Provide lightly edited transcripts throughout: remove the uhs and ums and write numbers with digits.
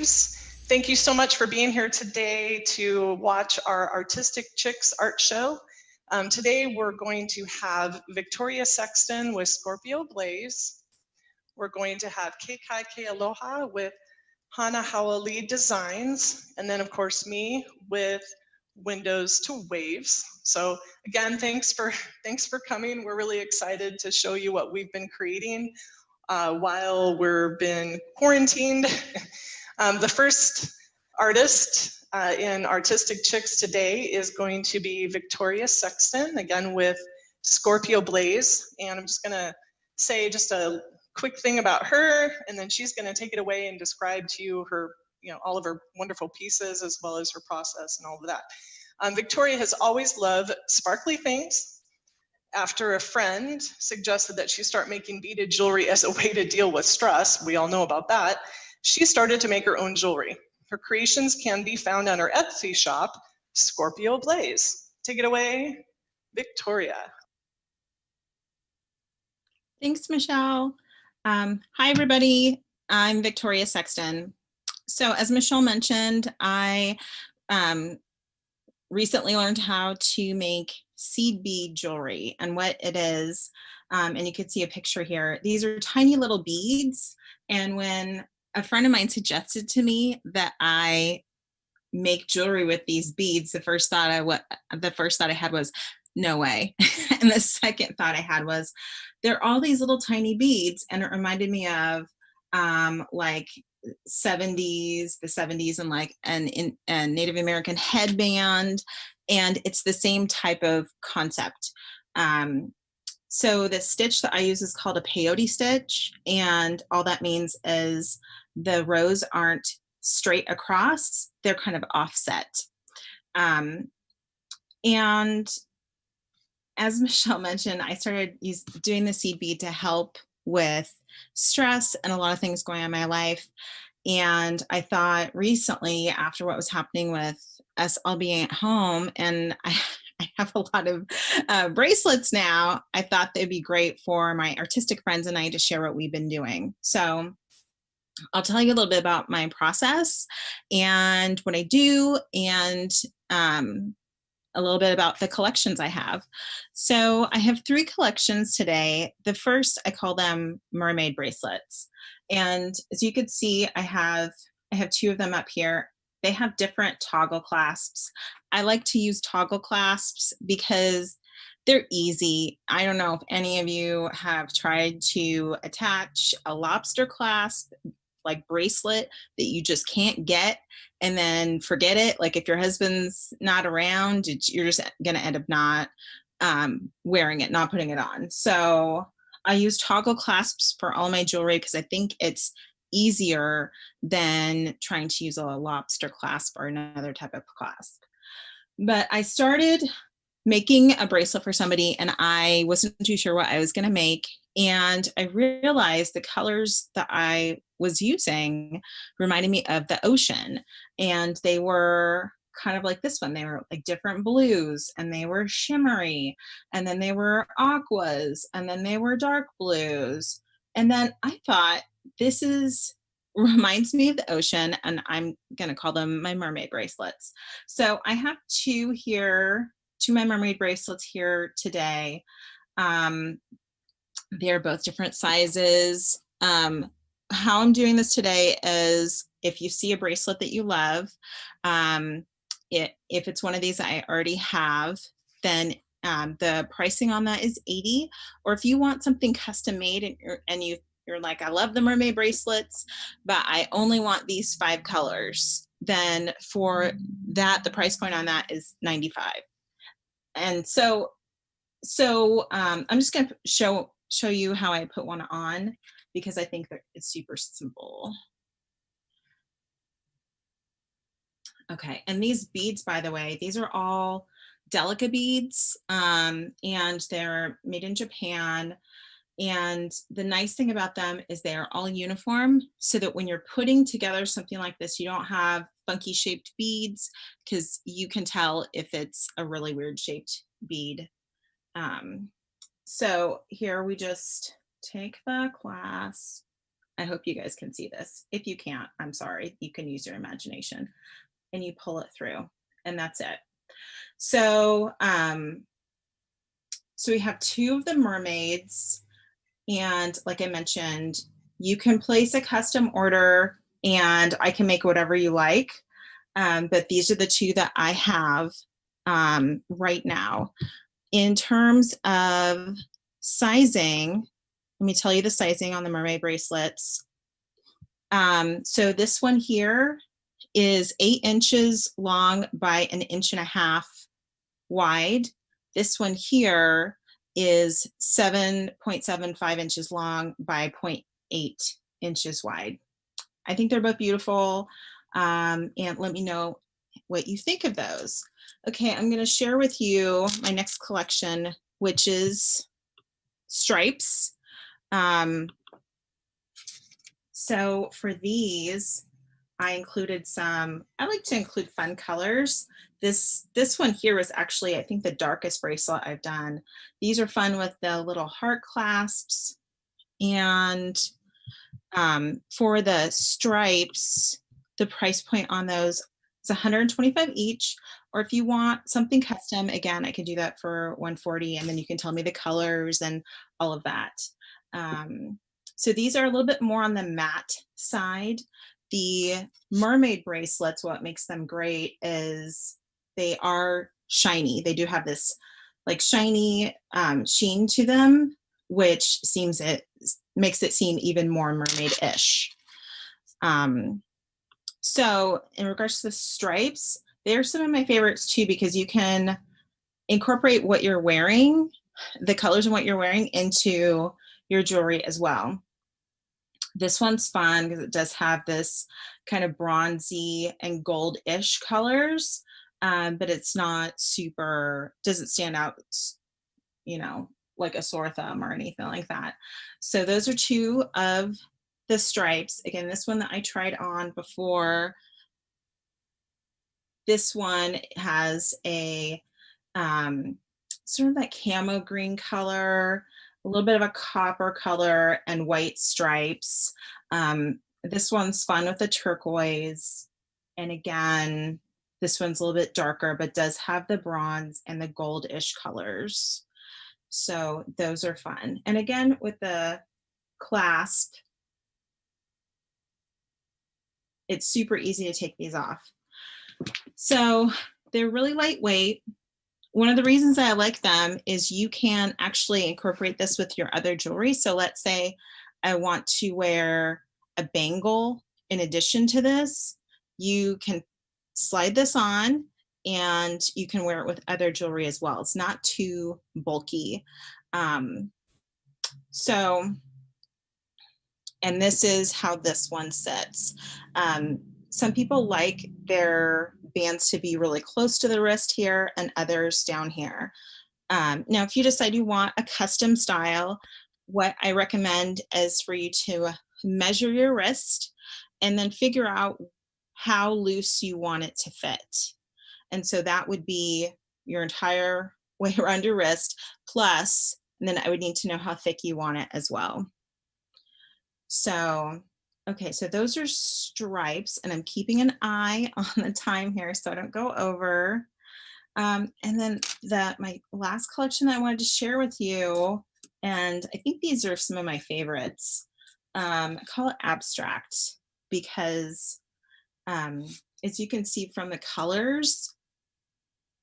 Waves. Thank you so much for being here today to watch our Artistic Chicks art show. Today we're going to have Victoria Sexton with Scorpio Blaze. We're going to have Kekai Kealoha with Hana Hawali Designs, and then of course me with Windows to Waves. So again, thanks for coming. We're really excited to show you what we've been creating while we've been quarantined. The first artist in Artistic Chicks today is going to be Victoria Sexton, again with Scorpio Blaze. And I'm just gonna say just a quick thing about her, and then she's gonna take it away and describe to you her, all of her wonderful pieces as well as her process and all of that. Victoria has always loved sparkly things. After a friend suggested that she start making beaded jewelry as a way to deal with stress, we all know about that, she started to make her own jewelry. Her creations can be found on her Etsy shop, Scorpio Blaze. Take it away, Victoria. Thanks, Michelle. Hi, everybody. I'm Victoria Sexton. So as Michelle mentioned, I recently learned how to make seed bead jewelry and what it is. And you can see a picture here. These are tiny little beads. And when a friend of mine suggested to me that I make jewelry with these beads, the first thought I had was, no way. And the second thought I had was, they're all these little tiny beads, and it reminded me of like the 70s and like an Native American headband, and it's the same type of concept. So the stitch that I use is called a Peyote Stitch, and all that means is the rows aren't straight across, they're kind of offset. And as Michelle mentioned, I started doing the seed bead to help with stress and a lot of things going on in my life. And I thought recently, after what was happening with us all being at home, and I have a lot of bracelets now, I thought they'd be great for my artistic friends and I to share what we've been doing. So I'll tell you a little bit about my process and what I do, and a little bit about the collections I have. So I have 3 collections today. The first, I call them Mermaid Bracelets. And as you can see, I have 2 of them up here. They have different toggle clasps. I like to use toggle clasps because they're easy. I don't know if any of you have tried to attach a lobster clasp like bracelet that you just can't get and then forget it. Like if your husband's not around, you're just gonna end up not wearing it, not putting it on. So I use toggle clasps for all my jewelry because I think it's easier than trying to use a lobster clasp or another type of clasp. But I started making a bracelet for somebody and I wasn't too sure what I was gonna make. And I realized the colors that I was using reminded me of the ocean. And they were kind of like this one. They were like different blues, and they were shimmery, and then they were aquas, and then they were dark blues. And then I thought, reminds me of the ocean, and I'm gonna call them my mermaid bracelets. So I have 2 my mermaid bracelets here today. They're both different sizes. How I'm doing this today is if you see a bracelet that you love, if it's one of these I already have, then the pricing on that is $80. Or if you want something custom made and you're like, I love the mermaid bracelets, but I only want these 5 colors, then for that, the price point on that is $95. And so I'm just going to show you how I put one on because I think that it's super simple. Okay, and these beads, by the way, these are all Delica beads, and they're made in Japan. And the nice thing about them is they're all uniform, so that when you're putting together something like this, you don't have funky shaped beads, because you can tell if it's a really weird shaped bead. So here we just take the clasp I hope you guys can see this. If you can't, I'm sorry. You can use your imagination, and you pull it through, and that's it. So, so we have two of the mermaids, and like I mentioned, you can place a custom order and I can make whatever you like. But these are the two that I have right now. In terms of sizing, let me tell you the sizing on the mermaid bracelets. So this one here is 8 inches long by 1.5 inches wide. This one here is 7.75 inches long by 0.8 inches wide. I think they're both beautiful. And let me know what you think of those. Okay, I'm going to share with you my next collection, which is stripes. So for these, I included some, I like to include fun colors. This one here is actually, I think, the darkest bracelet I've done. These are fun with the little heart clasps. And for the stripes, the price point on those is $125 each. Or if you want something custom, again, I can do that for $140, and then you can tell me the colors and all of that. So these are a little bit more on the matte side. The mermaid bracelets, what makes them great is they are shiny. They do have this like shiny sheen to them, which makes it seem even more mermaid-ish. So in regards to the stripes, they're some of my favorites too, because you can incorporate what you're wearing, the colors and what you're wearing, into your jewelry as well. This one's fun because it does have this kind of bronzy and gold-ish colors, but it's not super, doesn't stand out, you know, like a sore thumb or anything like that. So those are two of the stripes. Again, this one that I tried on before, this one has a sort of that camo green color, a little bit of a copper color, and white stripes. This one's fun with the turquoise. And again, this one's a little bit darker, but does have the bronze and the gold-ish colors. So those are fun. And again, with the clasp, it's super easy to take these off. So they're really lightweight. One of the reasons I like them is you can actually incorporate this with your other jewelry. So let's say I want to wear a bangle in addition to this. You can slide this on and you can wear it with other jewelry as well. It's not too bulky. And this is how this one sits. Some people like their bands to be really close to the wrist here and others down here. Now, if you decide you want a custom style, what I recommend is for you to measure your wrist and then figure out how loose you want it to fit. And so that would be your entire way around your wrist, plus, and then I would need to know how thick you want it as well. So, okay, so those are stripes, and I'm keeping an eye on the time here so I don't go over. And then my last collection I wanted to share with you, and I think these are some of my favorites. I call it abstract because as you can see from the colors,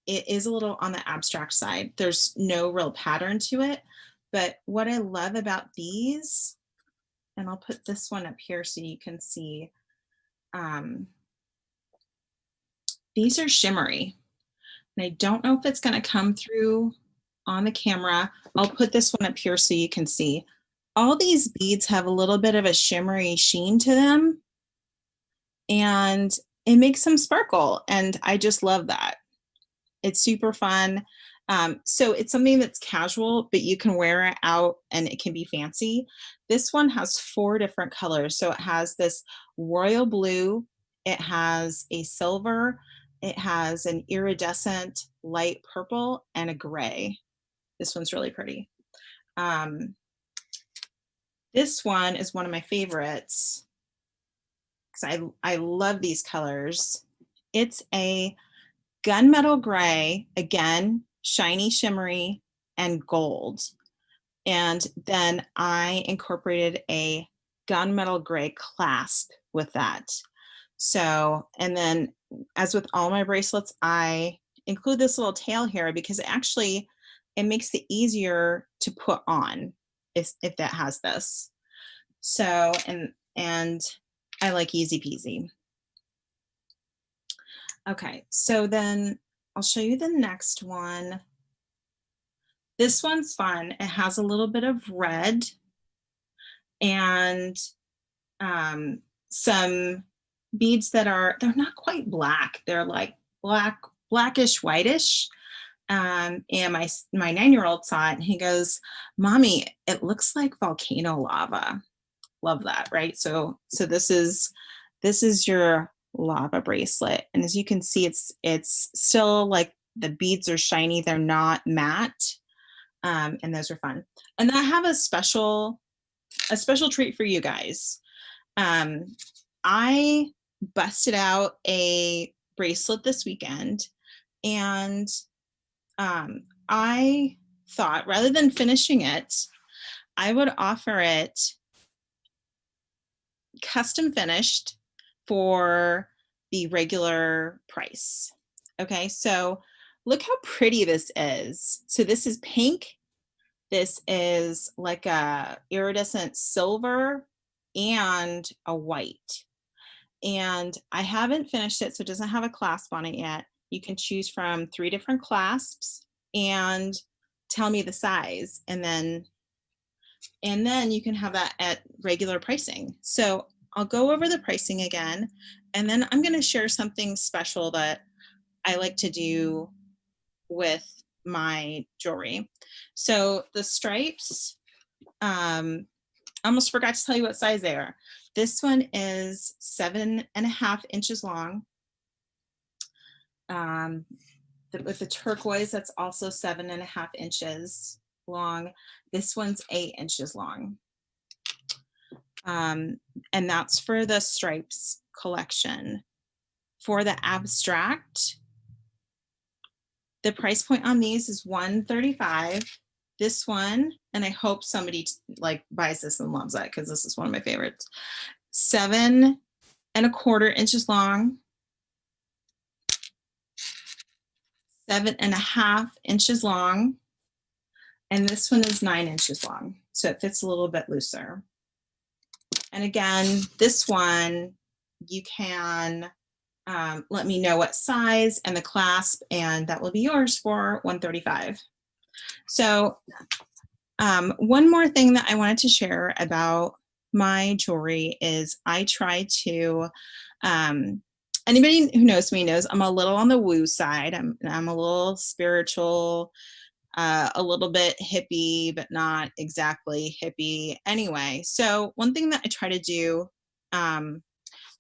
it is a little on the abstract side. There's no real pattern to it, but what I love about these, and I'll put this one up here so you can see, these are shimmery. And I don't know if it's going to come through on the camera. I'll put this one up here so you can see. All these beads have a little bit of a shimmery sheen to them, and it makes them sparkle, and I just love that. It's super fun. So it's something that's casual, but you can wear it out and it can be fancy. This one has 4 different colors. So it has this royal blue, it has a silver, it has an iridescent light purple, and a gray. This one's really pretty. This one is one of my favorites because I love these colors. It's a gunmetal gray, again, shiny, shimmery, and gold. And then I incorporated a gunmetal gray clasp with that. So, and then as with all my bracelets, I include this little tail here because it makes it easier to put on if that has this. So, and I like easy peasy. Okay, so then I'll show you the next one. This one's fun. It has a little bit of red and some beads they're not quite black. They're like blackish, whitish. And my 9-year-old saw it and he goes, "Mommy, it looks like volcano lava." Love that, right? So this is your lava bracelet. And as you can see, it's still like the beads are shiny. They're not matte. And those are fun. And I have a special treat for you guys. I busted out a bracelet this weekend, and I thought rather than finishing it, I would offer it custom finished for the regular price. Okay, so look how pretty this is. So this is pink. This is like a iridescent silver and a white. And I haven't finished it, so it doesn't have a clasp on it yet. You can choose from 3 different clasps and tell me the size, and then you can have that at regular pricing. So I'll go over the pricing again, and then I'm going to share something special that I like to do with my jewelry. So the stripes, I almost forgot to tell you what size they are. This one is 7.5 inches long. With the turquoise, that's also 7.5 inches long. This one's 8 inches long. And that's for the stripes collection. For the abstract, the price point on these is $135. This one, and I hope somebody like buys this and loves that because this is one of my favorites. 7.25 inches long. 7.5 inches long. And this one is 9 inches long. So it fits a little bit looser. And again, this one, you can let me know what size and the clasp, and that will be yours for $135. So one more thing that I wanted to share about my jewelry is I try to, anybody who knows me knows I'm a little on the woo side. I'm a little spiritual, a little bit hippie, but not exactly hippie anyway. So one thing that I try to do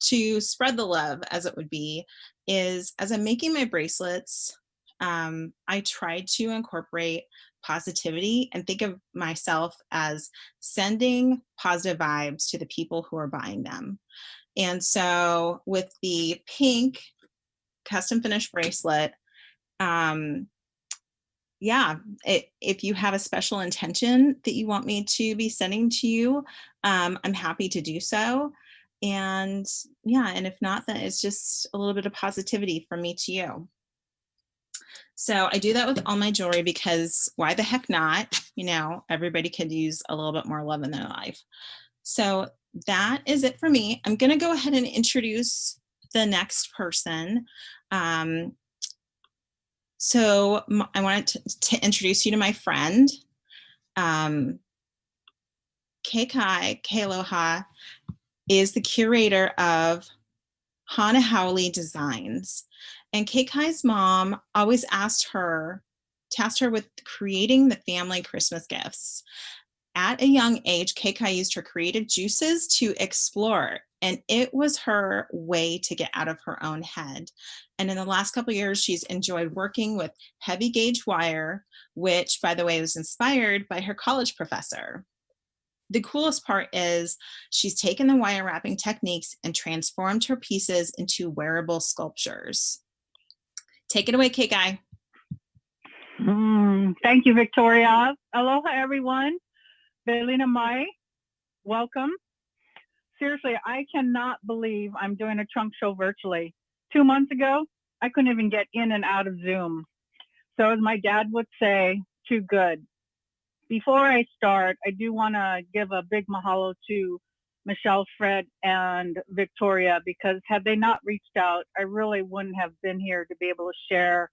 to spread the love, as it would be, is as I'm making my bracelets, I try to incorporate positivity and think of myself as sending positive vibes to the people who are buying them. And so with the pink custom finished bracelet, yeah, if you have a special intention that you want me to be sending to you, I'm happy to do so. And yeah, and if not, then it's just a little bit of positivity from me to you. So I do that with all my jewelry because why the heck not? You know, everybody could use a little bit more love in their life. So that is it for me. I'm going to go ahead and introduce the next person. So I wanted to introduce you to my friend, Kekai, Kealoha, is the curator of Hana Howley Designs. And Kekai's mom always tasked her with creating the family Christmas gifts. At a young age, Kekai used her creative juices to explore, and it was her way to get out of her own head. And in the last couple of years, she's enjoyed working with heavy gauge wire, which, by the way, was inspired by her college professor. the coolest part is she's taken the wire wrapping techniques and transformed her pieces into wearable sculptures. Take it away, Kekai. Thank you, Victoria. Aloha, everyone. Belina Mai, welcome. Seriously, I cannot believe I'm doing a trunk show virtually. 2 months ago, I couldn't even get in and out of Zoom. So as my dad would say, too good. Before I start, I do want to give a big mahalo to Michele, Fred, and Victoria, because had they not reached out, I really wouldn't have been here to be able to share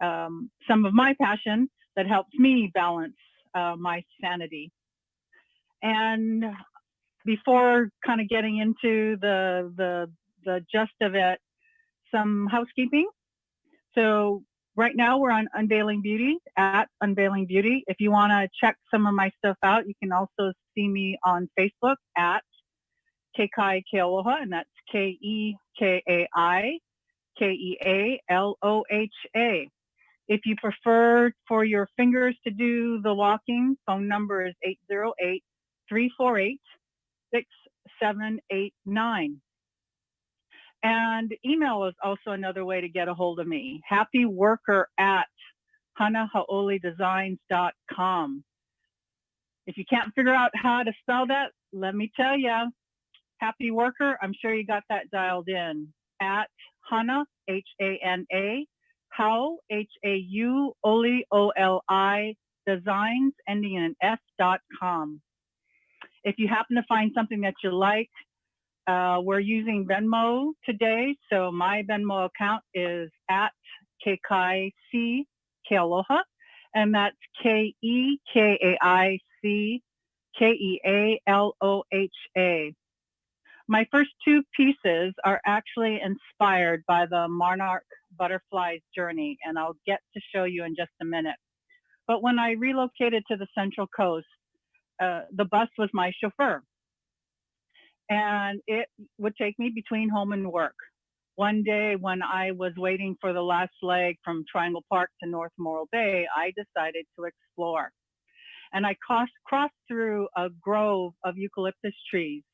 some of my passion that helps me balance my sanity. And before kind of getting into the gist of it, some housekeeping. So right now we're on Unveiling Beauty, at Unveiling Beauty. If you want to check some of my stuff out, you can also see me on Facebook at Kekai Kealoha, and that's Kekai Kealoha. If you prefer for your fingers to do the locking, phone number is 808-348-6789. And email is also another way to get a hold of me. happyworker@hanahaolidesigns.com. If you can't figure out how to spell that, let me tell you. Happy Worker, I'm sure you got that dialed in. At Hana, H-A-N-A, How, H-A-U, Oli, O-L-I, designs, ending in an S.com. If you happen to find something that you like, we're using Venmo today, so my Venmo account is at Kekai C Kealoha, and that's Kekai-C-Kealoha. My first two pieces are actually inspired by the Monarch Butterflies journey, and I'll get to show you in just a minute. But when I relocated to the Central Coast, the bus was my chauffeur, and it would take me between home and work. One day when I was waiting for the last leg from Triangle Park to North Morro Bay, I decided to explore. And I crossed through a grove of eucalyptus trees,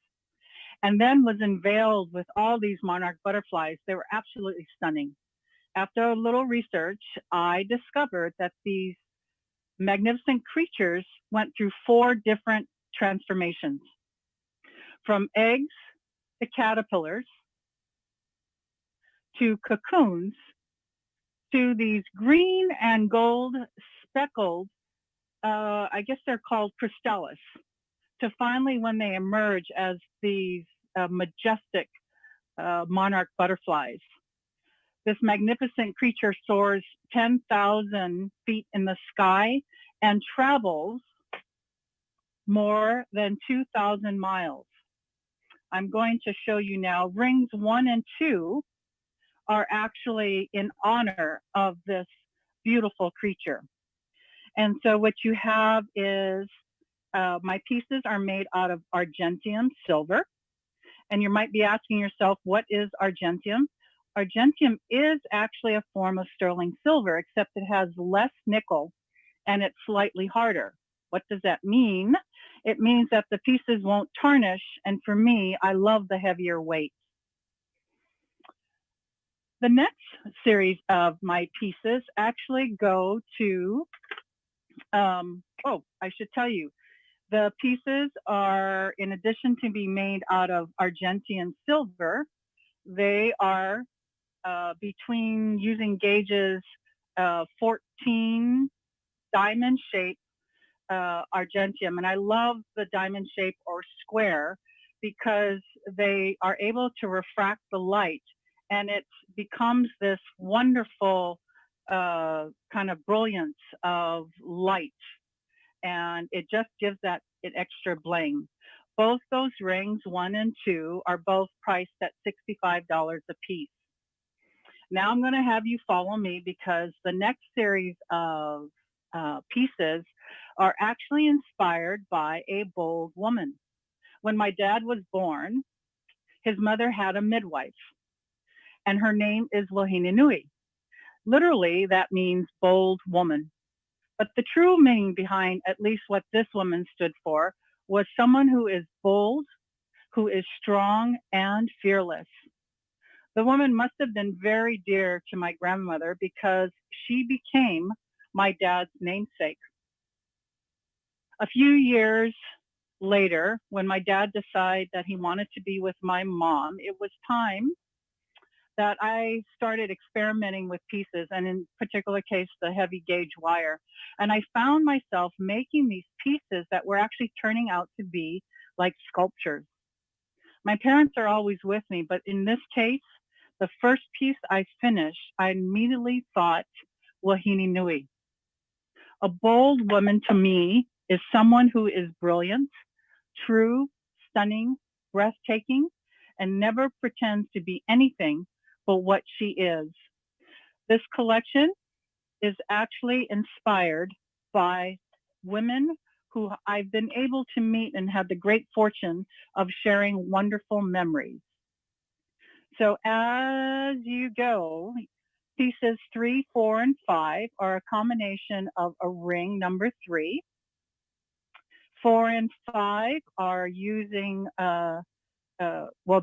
and then was unveiled with all these monarch butterflies. They were absolutely stunning. After a little research, I discovered that these magnificent creatures went through 4 different transformations. From eggs to caterpillars, to cocoons, to these green and gold speckled, I guess they're called chrysalis, to finally when they emerge as these majestic monarch butterflies. This magnificent creature soars 10,000 feet in the sky and travels more than 2,000 miles. I'm going to show you now. Rings 1 and 2 are actually in honor of this beautiful creature. And so what you have is my pieces are made out of argentium silver. And you might be asking yourself, what is argentium? Argentium is actually a form of sterling silver, except it has less nickel and it's slightly harder. What does that mean? It means that the pieces won't tarnish, and for me, I love the heavier weight. The next series of my pieces actually go to, oh, I should tell you, the pieces are, in addition to being made out of argentium silver, they are between using gauges 14 diamond shape argentium. And I love the diamond shape or square because they are able to refract the light, and it becomes this wonderful kind of brilliance of light. And it just gives that an extra bling. Both those rings, 1 and 2, are both priced at $65 a piece. Now I'm going to have you follow me because the next series of pieces are actually inspired by a bold woman. When my dad was born, his mother had a midwife, and her name is Lohina Nui. Literally, that means bold woman. But the true meaning behind at least what this woman stood for was someone who is bold, who is strong and fearless. The woman must have been very dear to my grandmother because she became my dad's namesake. A few years later, when my dad decided that he wanted to be with my mom, it was time that I started experimenting with pieces, and in particular case, the heavy gauge wire. And I found myself making these pieces that were actually turning out to be like sculptures. My parents are always with me, but in this case, the first piece I finished, I immediately thought Wahine Nui. A bold woman to me is someone who is brilliant, true, stunning, breathtaking, and never pretends to be anything but what she is. This collection is actually inspired by women who I've been able to meet and have the great fortune of sharing wonderful memories. So as you go, pieces 3, 4, and 5 are a combination of a ring number 3. 4 and 5 are using, well,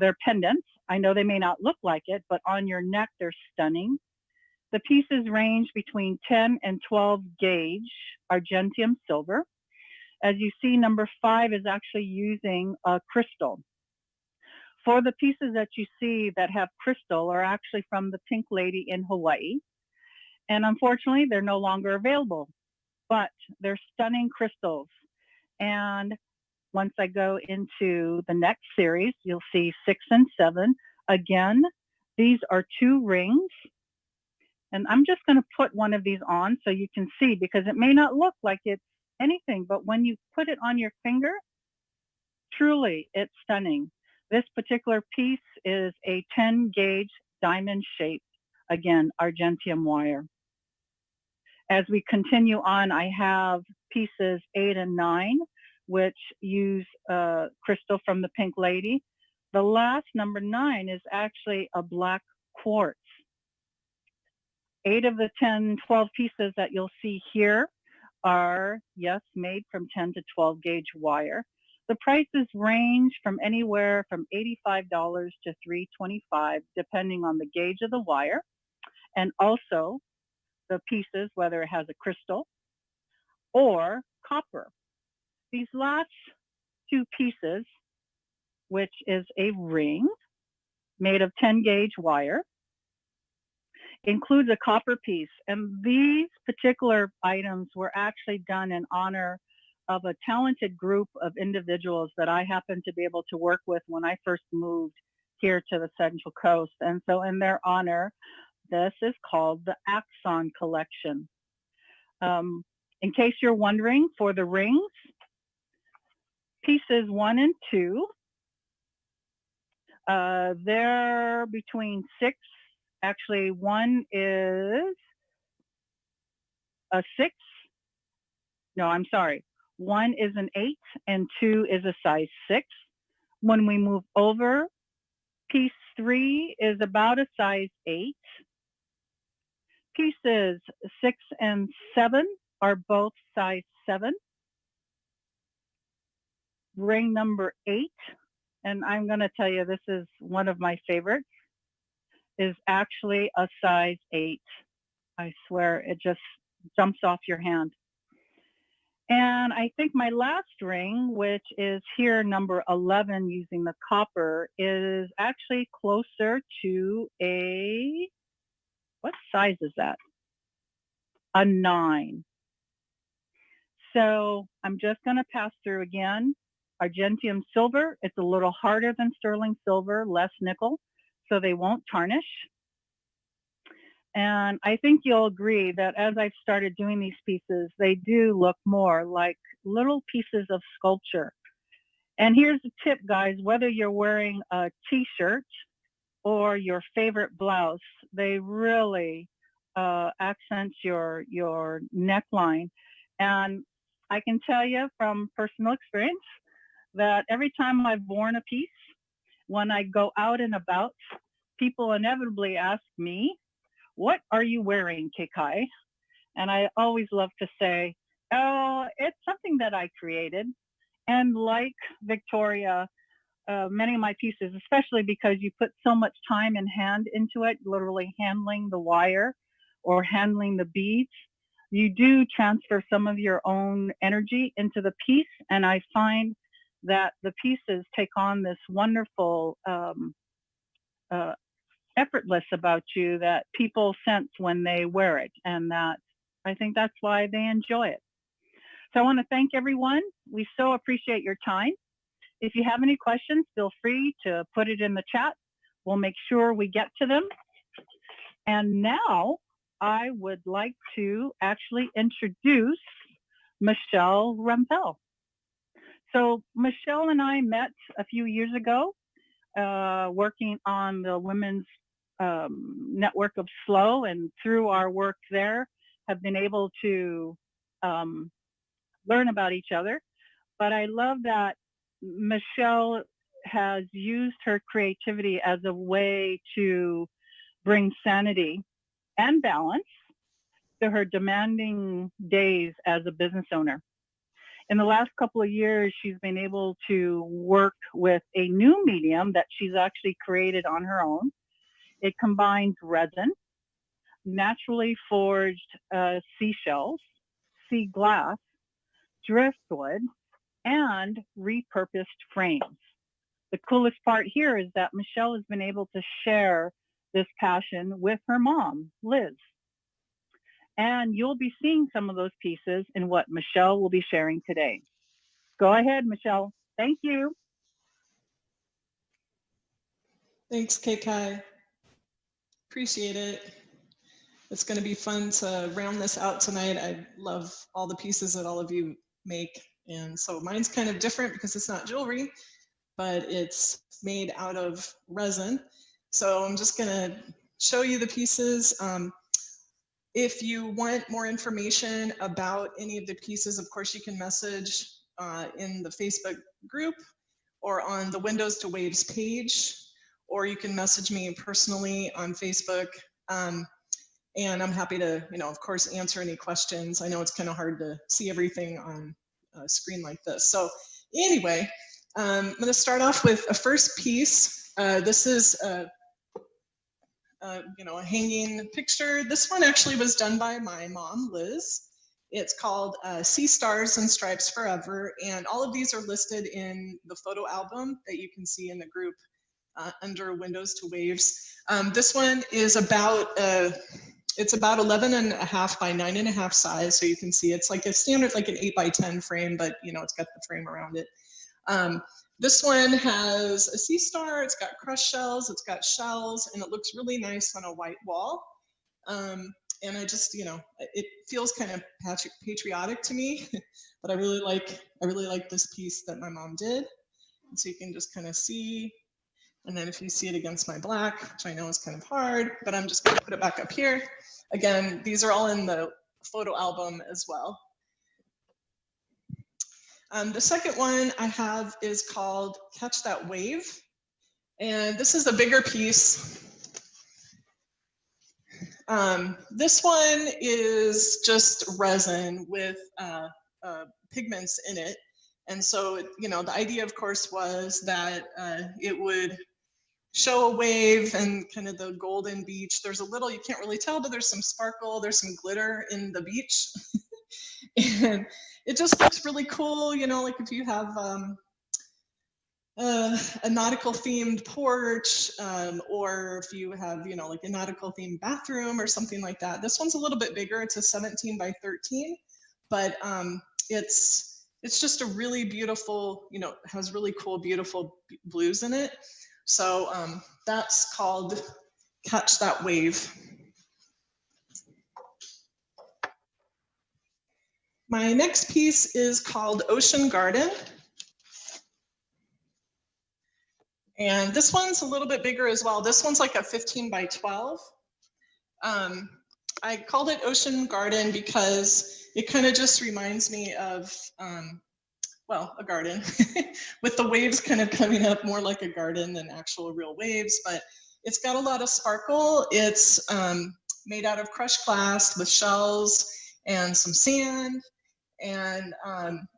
they're pendants. I know they may not look like it, but on your neck, they're stunning. The pieces range between 10 and 12 gauge argentium silver. As you see, number 5 is actually using a crystal. For the pieces that you see that have crystal are actually from the Pink Lady in Hawaii. And unfortunately, they're no longer available, but they're stunning crystals. And once I go into the next series, you'll see 6 and 7. Again, these are 2 rings. And I'm just going to put one of these on so you can see, because it may not look like it's anything, but when you put it on your finger, truly, it's stunning. This particular piece is a 10 gauge diamond shaped, again, argentium wire. As we continue on, I have pieces 8 and 9, which use crystal from the Pink Lady. The last, number 9, is actually a black quartz. 8 of the 10, 12 pieces that you'll see here are, yes, made from 10 to 12 gauge wire. The prices range from anywhere from $85 to $325, depending on the gauge of the wire, and also the pieces, whether it has a crystal or copper. These last 2 pieces, which is a ring made of 10 gauge wire, includes a copper piece. And these particular items were actually done in honor of a talented group of individuals that I happened to be able to work with when I first moved here to the Central Coast. And so in their honor, this is called the Axon Collection. In case you're wondering, for the rings, pieces 1 and 2, they're between 6. Actually, 1 is a 6. No, I'm sorry. 1 is an 8 and 2 is a size 6. When we move over, piece 3 is about a size 8. Pieces 6 and 7 are both size 7. Ring number 8, and I'm going to tell you this is one of my favorites, is actually a size 8. I swear, it just jumps off your hand. And I think my last ring, which is here, number 11, using the copper, is actually closer to a, what size is that? A 9. So I'm just going to pass through again. Argentium silver, it's a little harder than sterling silver, less nickel, so they won't tarnish. And I think you'll agree that as I've started doing these pieces, they do look more like little pieces of sculpture. And here's a tip, guys, whether you're wearing a t-shirt or your favorite blouse, they really accent your neckline. And I can tell you from personal experience that every time I've worn a piece, when I go out and about, people inevitably ask me, "What are you wearing, Kekai?" And I always love to say, "Oh, it's something that I created." And like Victoria, many of my pieces, especially because you put so much time and hand into it, literally handling the wire or handling the beads, you do transfer some of your own energy into the piece. And I find that the pieces take on this wonderful effortless about you that people sense when they wear it. And that I think that's why they enjoy it. So I want to thank everyone. We so appreciate your time. If you have any questions, feel free to put it in the chat. We'll make sure we get to them. And now I would like to actually introduce Michele Rempel. So Michele and I met a few years ago, working on the women's network of SLO, and through our work there have been able to learn about each other. But I love that Michele has used her creativity as a way to bring sanity and balance to her demanding days as a business owner. In the last couple of years, she's been able to work with a new medium that she's actually created on her own. It combines resin, naturally forged seashells, sea glass, driftwood, and repurposed frames. The coolest part here is that Michele has been able to share this passion with her mom, Liz. And you'll be seeing some of those pieces in what Michele will be sharing today. Go ahead, Michele. Thank you. Thanks, Kekai. Appreciate it. It's going to be fun to round this out tonight. I love all the pieces that all of you make. And so mine's kind of different because it's not jewelry, but it's made out of resin. So I'm just going to show you the pieces. If you want more information about any of the pieces, of course, you can message in the Facebook group or on the Windows to Waves page, or you can message me personally on Facebook. And I'm happy to, of course, answer any questions. I know it's kind of hard to see everything on a screen like this. So anyway, I'm going to start off with a first piece. This is a hanging picture. This one actually was done by my mom, Liz. It's called Sea Stars and Stripes Forever. And all of these are listed in the photo album that you can see in the group under Windows to Waves. This one is about, it's about 11.5 by 9.5 size. So you can see it's like a standard, like an 8 by 10 frame, but it's got the frame around it. This one has a sea star, it's got crushed shells, it's got shells, and it looks really nice on a white wall. And I just, it feels kind of patriotic to me, but I really like this piece that my mom did. And so you can just kind of see, and then if you see it against my black, which I know is kind of hard, but I'm just gonna put it back up here. Again, these are all in the photo album as well. The second one I have is called Catch That Wave. And this is a bigger piece. This one is just resin with pigments in it. And so, the idea, of course, was that it would show a wave and kind of the golden beach. There's a little, you can't really tell, but there's some sparkle, there's some glitter in the beach. And it just looks really cool, like if you have a nautical themed porch, or if you have, like a nautical themed bathroom or something like that. This one's a little bit bigger. It's a 17 by 13, but it's just a really beautiful, has really cool, beautiful blues in it. So that's called Catch That Wave. My next piece is called Ocean Garden. And this one's a little bit bigger as well. This one's like a 15 by 12. I called it Ocean Garden because it kind of just reminds me of, well, a garden with the waves kind of coming up more like a garden than actual real waves, but it's got a lot of sparkle. It's made out of crushed glass with shells and some sand. And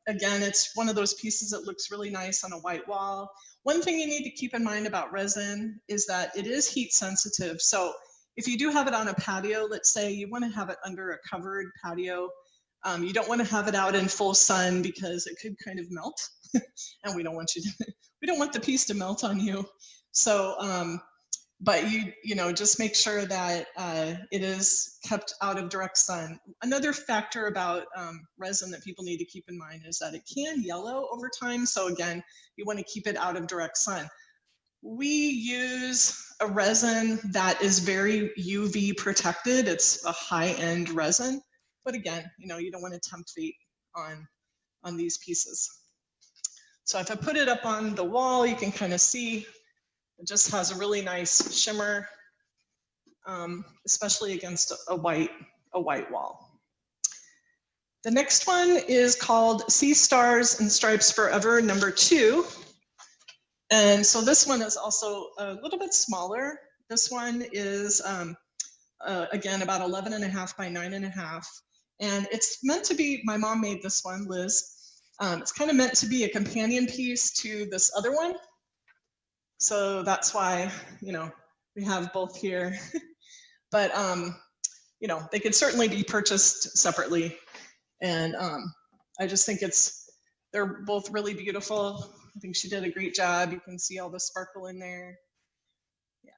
again, it's one of those pieces that looks really nice on a white wall. One thing you need to keep in mind about resin is that it is heat sensitive. So if you do have it on a patio, let's say you want to have it under a covered patio, you don't want to have it out in full sun because it could kind of melt, and we don't want you to, we don't want the piece to melt on you. So, but you know, just make sure that it is kept out of direct sun. Another factor about resin that people need to keep in mind is that it can yellow over time. So again, you want to keep it out of direct sun. We use a resin that is very UV protected. It's a high-end resin, but again, you know, you don't want to tempt fate on these pieces. So if I put it up on the wall, you can kind of see it just has a really nice shimmer, especially against a white wall. The next one is called Sea Stars and Stripes Forever #2. And so this one is also a little bit smaller. This one is, again, about 11.5 by 9.5. And it's meant to be, my mom made this one, Liz. It's kind of meant to be a companion piece to this other one. So that's why, you know, we have both here. But, you know, they could certainly be purchased separately. And I just think they're both really beautiful. I think she did a great job. You can see all the sparkle in there. Yeah,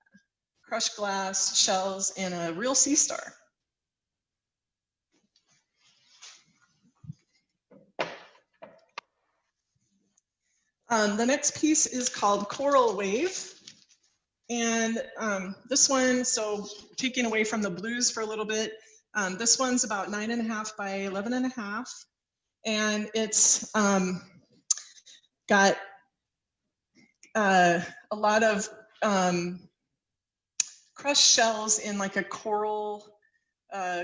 crushed glass, shells, and a real sea star. The next piece is called Coral Wave. And this one, so taking away from the blues for a little bit, this one's about 9.5 by 11.5. And it's got a lot of crushed shells in like a coral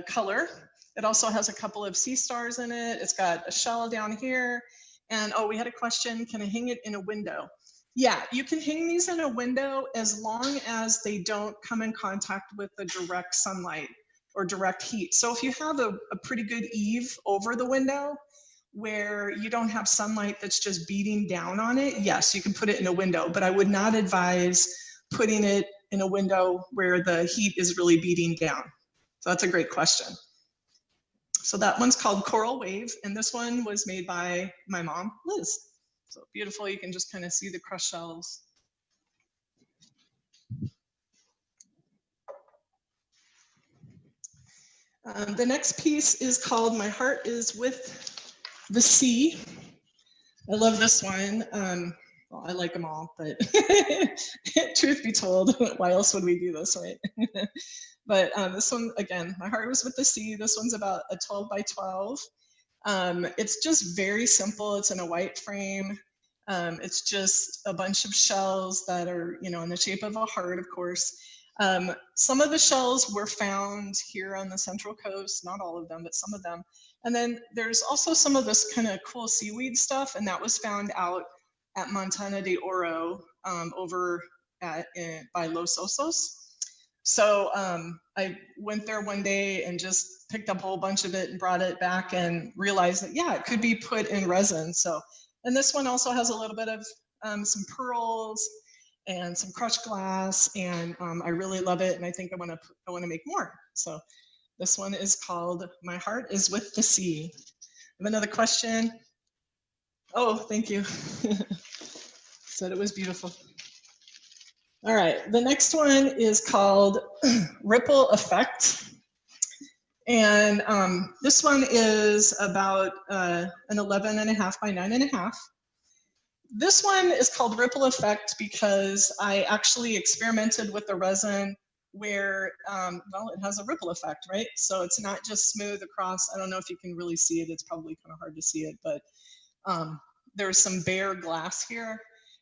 color. It also has a couple of sea stars in it. It's got a shell down here. And oh, we had a question, can I hang it in a window? Yeah, you can hang these in a window as long as they don't come in contact with the direct sunlight or direct heat. So if you have a pretty good eave over the window where you don't have sunlight that's just beating down on it, yes, you can put it in a window, but I would not advise putting it in a window where the heat is really beating down. So that's a great question. So that one's called Coral Wave, and this one was made by my mom, Liz. So beautiful, you can just kind of see the crushed shells. The next piece is called My Heart is with the Sea. I love this one. Well, I like them all, but truth be told, why else would we do this, right? But this one, again, My Heart was with the Sea. This one's about a 12 by 12. It's just very simple. It's in a white frame. It's just a bunch of shells that are, you know, in the shape of a heart, of course. Some of the shells were found here on the Central Coast, not all of them, but some of them. And then there's also some of this kind of cool seaweed stuff, and that was found out at Montana de Oro over by Los Osos. So I went there one day and just picked up a whole bunch of it and brought it back and realized that, yeah, it could be put in resin. So, and this one also has a little bit of some pearls and some crushed glass, and I really love it, and I think I want to make more. So this one is called My Heart is with the Sea. I have another question. Oh, thank you. Said it was beautiful. All right, the next one is called Ripple Effect. And this one is about an 11.5 by 9.5. This one is called Ripple Effect because I actually experimented with the resin where, well, it has a ripple effect, right? So it's not just smooth across. I don't know if you can really see it. It's probably kind of hard to see it, but there's some bare glass here.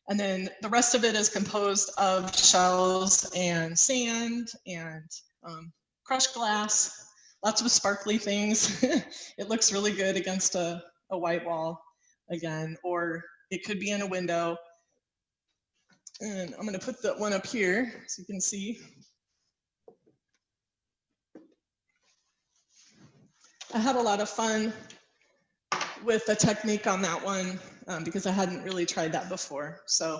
And then the rest of it is composed of shells and sand and crushed glass, lots of sparkly things. It looks really good against a white wall again, or it could be in a window. And I'm gonna put that one up here so you can see. I had a lot of fun with a technique on that one because I hadn't really tried that before. So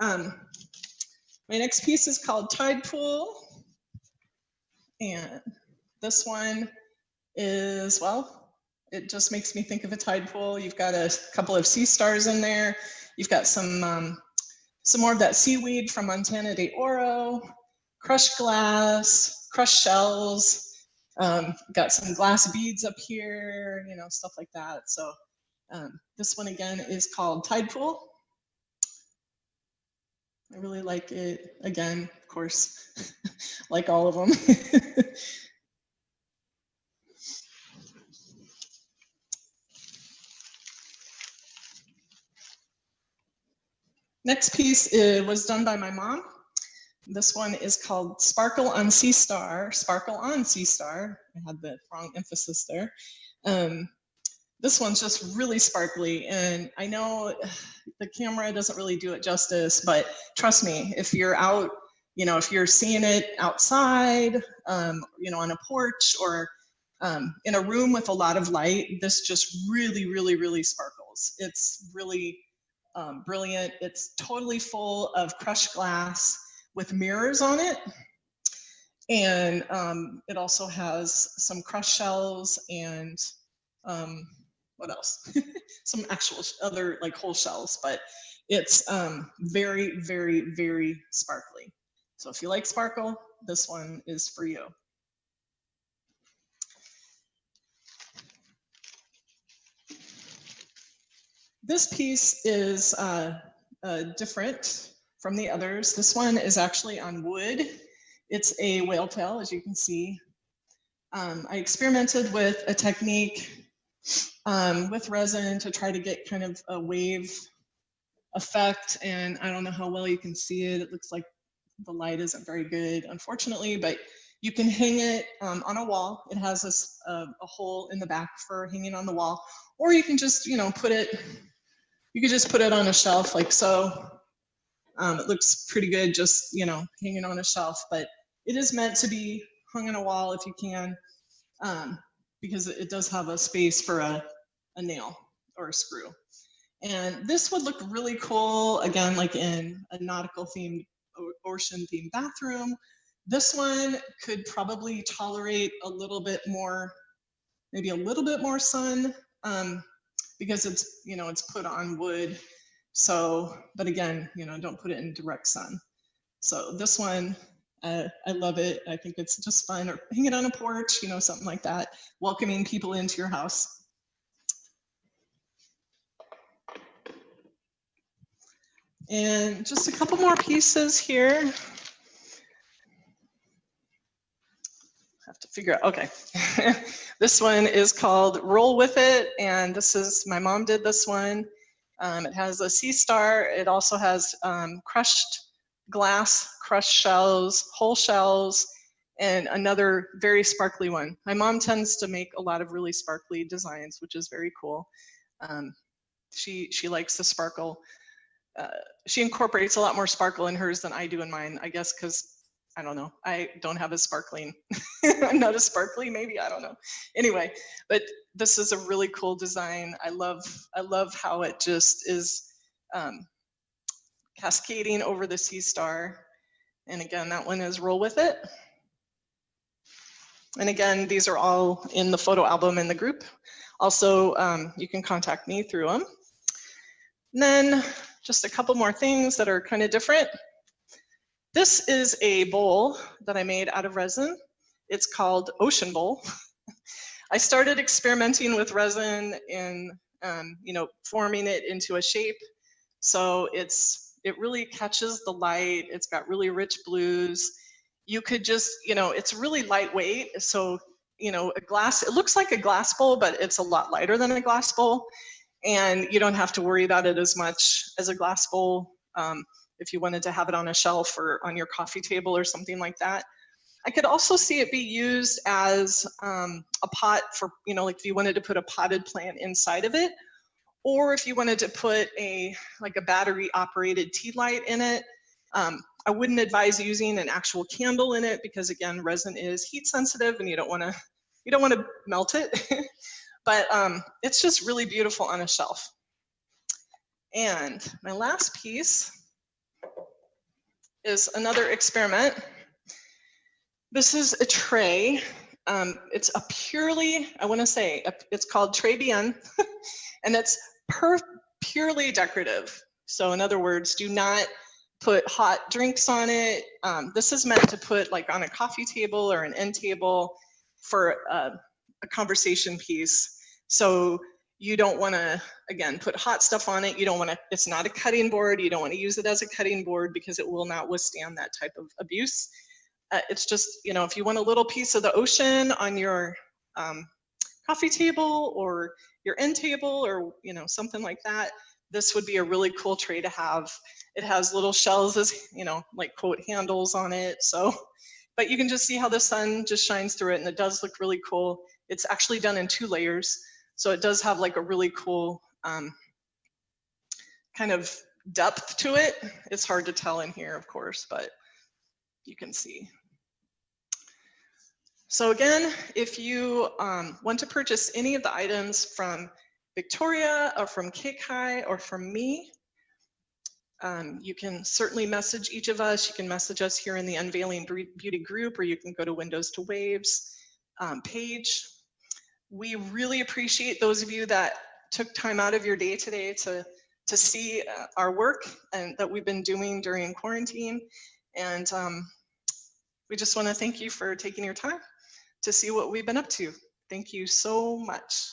my next piece is called Tide Pool. And this one is, well, it just makes me think of a tide pool. You've got a couple of sea stars in there. You've got some more of that seaweed from Montana de Oro, crushed glass, crushed shells. Got some glass beads up here, you know, stuff like that. So this one again is called Tide Pool. I really like it. Again, of course, like all of them. Next piece was done by my mom. This one is called Sparkle on Sea Star. Sparkle on Sea Star. I had the wrong emphasis there. This one's just really sparkly, and I know the camera doesn't really do it justice, but trust me, if you're out, you know, if you're seeing it outside, you know, on a porch or in a room with a lot of light, this just really, really, really sparkles. It's really brilliant. It's totally full of crushed glass with mirrors on it. And it also has some crushed shells and what else? Some actual other like whole shells, but it's very, very, very sparkly. So if you like sparkle, this one is for you. This piece is different from the others. This one is actually on wood. It's a whale tail, as you can see. I experimented with a technique with resin to try to get kind of a wave effect, and I don't know how well you can see it. It looks like the light isn't very good, unfortunately, but you can hang it on a wall. It has a hole in the back for hanging on the wall, or you can just, you know, put it, you could just put it on a shelf like so. It looks pretty good just, you know, hanging on a shelf, but it is meant to be hung on a wall if you can, because it does have a space for a nail or a screw. And this would look really cool, again, like in a nautical themed, ocean themed bathroom. This one could probably tolerate a little bit more, maybe a little bit more sun, because it's, you know, it's put on wood. So, but again, you know, don't put it in direct sun. So this one, I love it. I think it's just fun, or hang it on a porch, you know, something like that, welcoming people into your house. And just a couple more pieces here. Have to figure out, okay. This one is called Roll With It, and this is, my mom did this one. It has a sea star. It also has crushed glass, crushed shells, whole shells, and another very sparkly one. My mom tends to make a lot of really sparkly designs, which is very cool. She likes the sparkle. She incorporates a lot more sparkle in hers than I do in mine, I guess, because I don't know, I don't have a sparkling, I'm not as sparkly, maybe, I don't know. Anyway, but this is a really cool design. I love how it just is cascading over the sea star. And again, that one is Roll With It. And again, these are all in the photo album in the group. Also, you can contact me through them. And then just a couple more things that are kind of different. This is a bowl that I made out of resin. It's called Ocean Bowl. I started experimenting with resin and you know, forming it into a shape. So it really catches the light. It's got really rich blues. You could just, you know, it's really lightweight. So, you know, a glass, it looks like a glass bowl, but it's a lot lighter than a glass bowl. And you don't have to worry about it as much as a glass bowl if you wanted to have it on a shelf or on your coffee table or something like that. I could also see it be used as a pot for, you know, like if you wanted to put a potted plant inside of it, or if you wanted to put like a battery operated tea light in it. I wouldn't advise using an actual candle in it because, again, resin is heat sensitive and you don't want to melt it. but it's just really beautiful on a shelf. And my last piece is another experiment. This is a tray. It's a purely, I want to say, it's called Tray Bien, and it's purely decorative. So in other words, do not put hot drinks on it. This is meant to put like on a coffee table or an end table for a conversation piece. So you don't want to, again, put hot stuff on it. You don't want to, it's not a cutting board. You don't want to use it as a cutting board because it will not withstand that type of abuse. It's just, you know, if you want a little piece of the ocean on your coffee table or your end table or, you know, something like that, this would be a really cool tray to have. It has little shells as, you know, like quote handles on it. So, but you can just see how the sun just shines through it, and it does look really cool. It's actually done in 2 layers. So it does have like a really cool kind of depth to it. It's hard to tell in here, of course, but you can see. So again, if you want to purchase any of the items from Victoria or from Kekai or from me, you can certainly message each of us. You can message us here in the Unveiling Beauty group, or you can go to Windows to Waves page. We really appreciate those of you that took time out of your day today to see our work and that we've been doing during quarantine. And we just want to thank you for taking your time to see what we've been up to. Thank you so much.